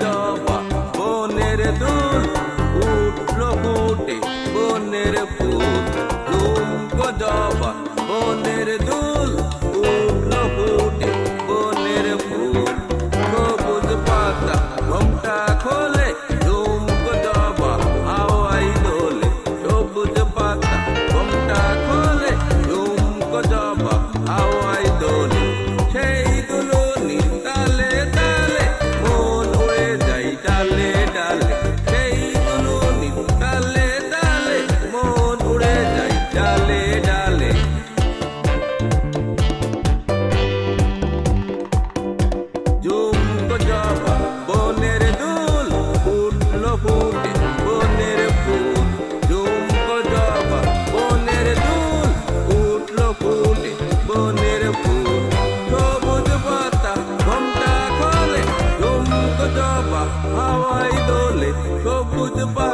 জবা বনের দুল উঠলো ফুটে বনের ফুল ঝুমকো জবা বনের দুল উঠলো ফুটে বনের ফুল সবুজ পাতা ঘোমটা খোলে ঝুমকো জবা হাওয়াই দোলে সবুজ পাতা ঘোমটা খোলে ঝুমকো জবা হাওয়াই দোলে সেই দুলুনির তালে তালে মন উড়ে যায় ডালে ডালে সেই দুলুনির তালে তালে মন উড়ে যায় ডালে ডালে ঝুমকো জবা বনের দুল উঠলো ফুটে বনের ফুল ঝুমকো জবা বনের দুল উঠলো ফুটে বনের ফুল সবুজ পাতা ঘোমটা খোলে ঝুমকো জবা হাওয়াই দোলে সবুজ পাতা